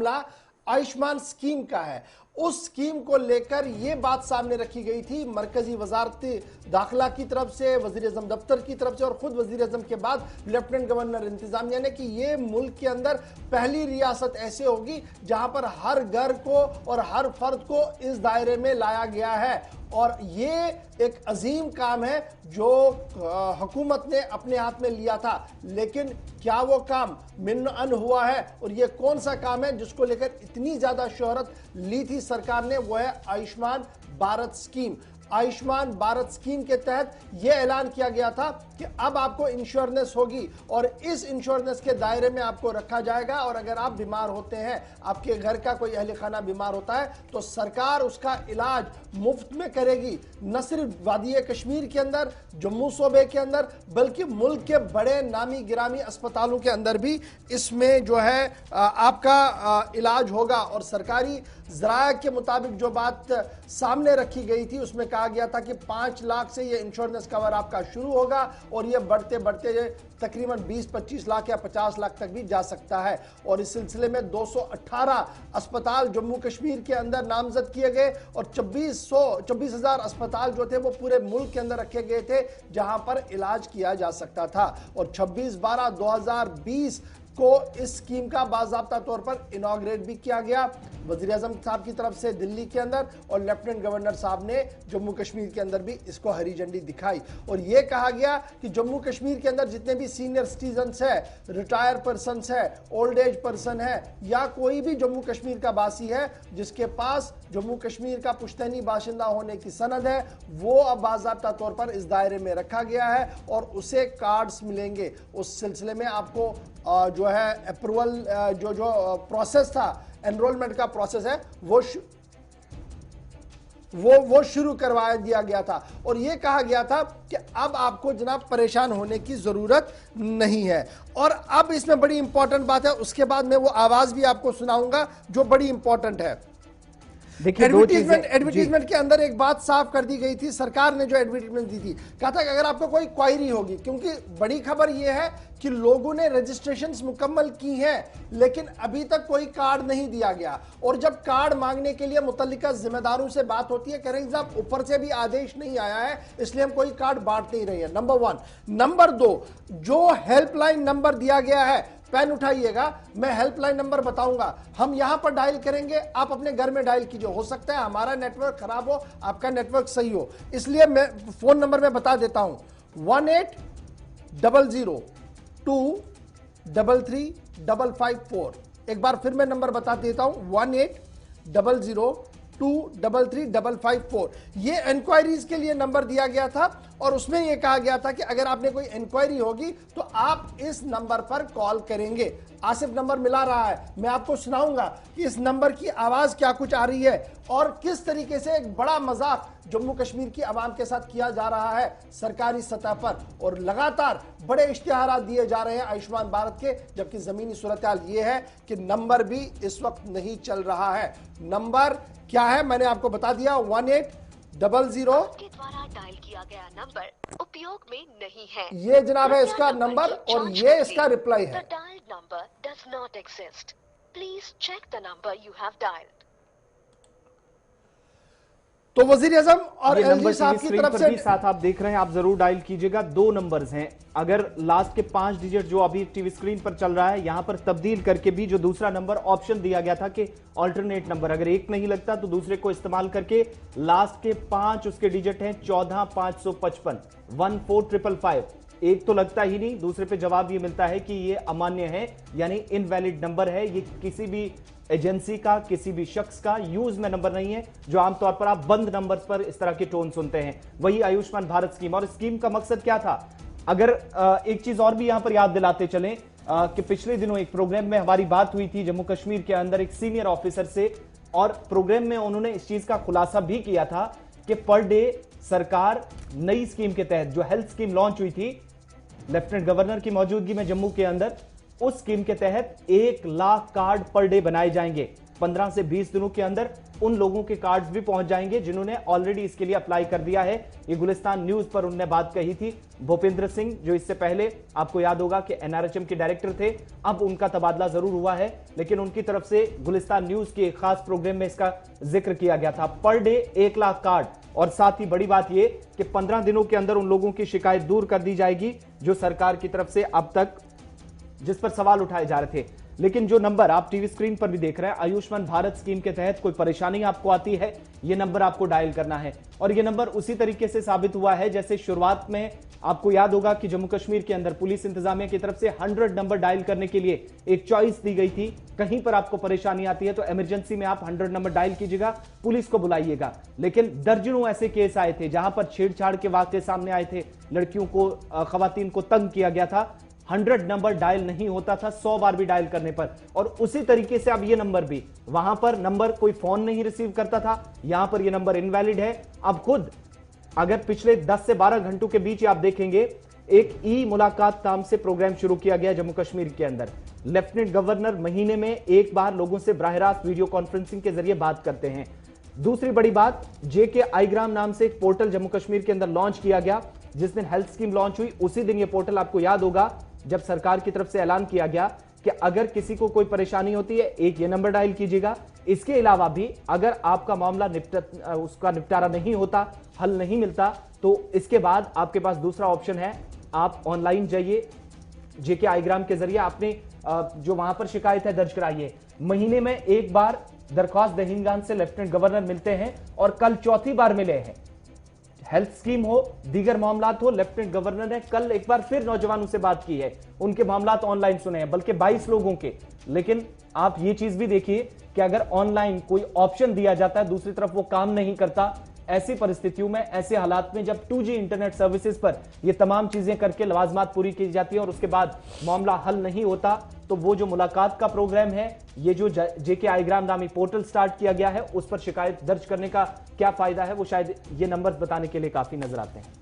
मामला आयुष्मान स्कीम का है। उस स्कीम को लेकर यह बात सामने रखी गई थी मरकजी वजारत दाखिला की तरफ से, वजीर आजम दफ्तर की तरफ से और खुद वजीर आजम के बाद लेफ्टिनेंट गवर्नर इंतजामिया ने कि यह मुल्क के अंदर पहली रियासत ऐसे होगी जहां पर हर घर को और हर फर्द को इस दायरे में लाया गया है। और ये एक अजीम काम है जो हुकूमत ने अपने हाथ में लिया था, लेकिन क्या वो काम मिन्न हुआ है? और ये कौन सा काम है जिसको लेकर इतनी ज्यादा शोहरत ली थी सरकार ने? वो है आयुष्मान भारत स्कीम। आयुष्मान भारत स्कीम के तहत यह ऐलान किया गया था कि अब आपको इंश्योरेंस होगी और इस इंश्योरेंस के दायरे में आपको रखा जाएगा। और अगर आप बीमार होते हैं, आपके घर का कोई अहले खाना बीमार होता है, तो सरकार उसका इलाज मुफ्त में करेगी। न सिर्फ वादी कश्मीर के अंदर, जम्मू सूबे के अंदर, बल्कि मुल्क के बड़े नामी गिरामी अस्पतालों के अंदर भी इसमें जो है आपका इलाज होगा। और सरकारी ज़राए के मुताबिक जो बात सामने रखी गई थी उसमें कहा गया था कि 5 लाख से ये इंश्योरेंस कवर आपका शुरू होगा और ये बढ़ते बढ़ते तकरीबन 20-25 लाख या 50 लाख तक भी जा सकता है। और इस सिलसिले में 218 अस्पताल जम्मू कश्मीर के अंदर नामजद किए गए और 24,000 अस्पताल जो थे वो पूरे मुल्क के अंदर रखे गए थे जहां पर इलाज किया जा सकता था। और 26/12/2020 को इस स्कीम का बाज़ाब्ता तौर पर इनॉग्रेट भी किया गया वज़ीर आज़म साहब की तरफ से दिल्ली के अंदर, और लेफ्टिनेंट गवर्नर साहब ने जम्मू कश्मीर के अंदर भी इसको हरी झंडी दिखाई। और यह कहा गया कि जम्मू कश्मीर के अंदर जितने भी सीनियर सिटीजन्स है, रिटायर पर्सन है, ओल्ड एज पर्सन है, या कोई भी जम्मू कश्मीर का बासी है जिसके पास जम्मू कश्मीर का पुश्तैनी बाशिंदा होने की सनद है, वो अब बाज़ाब्ता तौर पर इस दायरे में रखा गया है और उसे कार्ड्स मिलेंगे। उस सिलसिले में आपको जो है अप्रूवल जो प्रोसेस था, एनरोलमेंट का प्रोसेस है, वो शुरू करवा दिया गया था। और यह कहा गया था कि अब आपको जनाब परेशान होने की जरूरत नहीं है। और अब इसमें बड़ी इंपॉर्टेंट बात है, उसके बाद मैं वो आवाज भी आपको सुनाऊंगा जो बड़ी इंपॉर्टेंट है। देखिए, एडवर्टीजमेंट के अंदर एक बात साफ कर दी गई थी, सरकार ने जो एडवर्टीजमेंट दी थी, कहा था कि अगर आपको कोई क्वायरी होगी, क्योंकि बड़ी खबर यह है कि लोगों ने रजिस्ट्रेशंस मुकम्मल की हैं लेकिन अभी तक कोई कार्ड नहीं दिया गया। और जब कार्ड मांगने के लिए मुतल्लिका जिम्मेदारों से बात होती है, कह रहे हैं साहब ऊपर से भी आदेश नहीं आया है इसलिए हम कोई कार्ड बांट नहीं रहे हैं। नंबर 1। नंबर 2, जो हेल्पलाइन नंबर दिया गया है, पेन उठाइएगा, मैं हेल्पलाइन नंबर बताऊंगा, हम यहां पर डायल करेंगे, आप अपने घर में डायल कीजिए। हो सकता है हमारा नेटवर्क खराब हो, आपका नेटवर्क सही हो, इसलिए मैं फोन नंबर में बता देता हूं, 1800-233-554। एक बार फिर मैं नंबर बता देता हूं, 1800-233-554। ये इंक्वायरीज के लिए नंबर दिया गया था और उसमें यह कहा गया था कि अगर आपने कोई इंक्वायरी होगी तो आप इस नंबर पर कॉल करेंगे। आसिफ नंबर मिला रहा है, मैं आपको सुनाऊंगा कि इस नंबर की आवाज क्या कुछ आ रही है और किस तरीके से एक बड़ा मजाक जम्मू कश्मीर की आवाम के साथ किया जा रहा है सरकारी सतह पर। और लगातार बड़े इश्तिहारात दिए जा रहे हैं आयुष्मान भारत के, जबकि जमीनी सूरत हाल यह है कि नंबर भी इस वक्त नहीं चल रहा है। नंबर क्या है मैंने आपको बता दिया, 1800 के द्वारा डायल किया गया नंबर उपयोग में नहीं है। ये जनाब है इसका नंबर और ये इसका रिप्लाई है। The dialed number does not exist. Please check the number you have dialed. तो वजीर आजम और एलजी साहब की तरफ से साथ आप देख रहे हैं, आप जरूर डायल कीजिएगा। 2 नंबर्स हैं, अगर लास्ट के 5 डिजिट जो अभी टीवी स्क्रीन पर चल रहा है यहां पर तब्दील करके भी जो दूसरा नंबर ऑप्शन दिया गया था कि ऑल्टरनेट नंबर, अगर एक नहीं लगता तो दूसरे को इस्तेमाल करके लास्ट के 5 उसके डिजिट हैं 14,555 14555। एक तो लगता ही नहीं, दूसरे पे जवाब ये मिलता है कि ये अमान्य है, यानी इनवैलिड नंबर है। ये किसी भी एजेंसी का, किसी भी शख्स का यूज में नंबर नहीं है, जो आमतौर पर आप बंद नंबर्स पर इस तरह के टोन सुनते हैं। वही आयुष्मान भारत स्कीम, और स्कीम का मकसद क्या था? अगर एक चीज और भी यहां पर याद दिलाते चलें कि पिछले दिनों एक प्रोग्राम में हमारी बात हुई थी जम्मू कश्मीर के अंदर एक सीनियर ऑफिसर से, और प्रोग्राम में उन्होंने इस चीज का खुलासा भी किया था कि पर डे सरकार नई स्कीम के तहत जो हेल्थ स्कीम लॉन्च हुई थी लेफ्टिनेंट गवर्नर की मौजूदगी में जम्मू के अंदर, उस स्कीम के तहत 1 लाख कार्ड पर डे बनाए जाएंगे। 15 से 20 दिनों के अंदर उन लोगों के कार्ड्स भी पहुंच जाएंगे जिन्होंने ऑलरेडी इसके लिए अप्लाई कर दिया है। ये गुलिस्तान न्यूज पर उन्होंने बात कही थी। भूपेंद्र सिंह, जो इससे पहले आपको याद होगा कि एनआरएचएम के डायरेक्टर थे, अब उनका तबादला जरूर हुआ है, लेकिन उनकी तरफ से गुलिस्तान न्यूज के खास प्रोग्राम में इसका जिक्र किया गया था। पर डे 1 लाख कार्ड, और साथ ही बड़ी बात यह कि 15 दिनों के अंदर उन लोगों की शिकायत दूर कर दी जाएगी जो सरकार की तरफ से अब तक जिस पर सवाल उठाए जा रहे थे। लेकिन जो नंबर आप टीवी स्क्रीन पर भी देख रहे हैं, आयुष्मान भारत स्कीम के तहत कोई परेशानी आपको आती है, यह नंबर आपको डायल करना है। और यह नंबर उसी तरीके से साबित हुआ है जैसे शुरुआत में आपको याद होगा कि जम्मू कश्मीर के अंदर पुलिस इंतजामिया की तरफ से 100 नंबर डायल करने के लिए एक चॉइस दी गई थी। कहीं पर आपको परेशानी आती है तो इमरजेंसी में आप 100 नंबर डायल कीजिएगा, पुलिस को बुलाइएगा। लेकिन दर्जनों ऐसे केस आए थे जहां पर छेड़छाड़ के वाकये सामने आए थे, लड़कियों को, खवातीन को तंग किया गया था। 100 नंबर डायल नहीं होता था 100 बार भी डायल करने पर। और उसी तरीके से अब ये नंबर भी, वहां पर नंबर कोई फोन नहीं रिसीव करता था, यहां पर ये नंबर इनवैलिड है। अब खुद अगर पिछले 10 से 12 घंटों के बीच आप देखेंगे, एक ई मुलाकात नाम से प्रोग्राम शुरू किया गया जम्मू कश्मीर के अंदर। लेफ्टिनेंट गवर्नर महीने में एक बार लोगों से बराह रास्त वीडियो कॉन्फ्रेंसिंग के जरिए बात करते हैं। दूसरी बड़ी बात, जेके आईग्राम नाम से एक पोर्टल जम्मू कश्मीर के अंदर लॉन्च किया गया। जिस दिन हेल्थ स्कीम लॉन्च हुई उसी दिन ये पोर्टल, आपको याद होगा, जब सरकार की तरफ से ऐलान किया गया कि अगर किसी को कोई परेशानी होती है, एक ये नंबर डायल कीजिएगा। इसके अलावा भी अगर आपका मामला उसका निपटारा नहीं होता, हल नहीं मिलता, तो इसके बाद आपके पास दूसरा ऑप्शन है, आप ऑनलाइन जाइए, जेके आईग्राम के जरिए आपने जो वहां पर शिकायत है दर्ज कराइए। महीने में एक बार दरख्वास्त दहिंदगान से लेफ्टिनेंट गवर्नर मिलते हैं और कल चौथी बार मिले हैं। हेल्थ स्कीम हो, दीगर मामलात हो, लेफ्टिनेंट गवर्नर ने कल एक बार फिर नौजवानों से बात की है, उनके मामलात ऑनलाइन सुने हैं, बल्कि 22 लोगों के। लेकिन आप ये चीज भी देखिए कि अगर ऑनलाइन कोई ऑप्शन दिया जाता है, दूसरी तरफ वो काम नहीं करता। ऐसी परिस्थितियों में, ऐसे हालात में जब 2G इंटरनेट सर्विसेज पर ये तमाम चीजें करके लवाजमात पूरी की जाती है और उसके बाद मामला हल नहीं होता, तो वो जो मुलाकात का प्रोग्राम है, ये जो जेके आईग्राम नामी पोर्टल स्टार्ट किया गया है, उस पर शिकायत दर्ज करने का क्या फायदा है, वो शायद ये नंबर्स बताने के लिए काफी नजर आते हैं।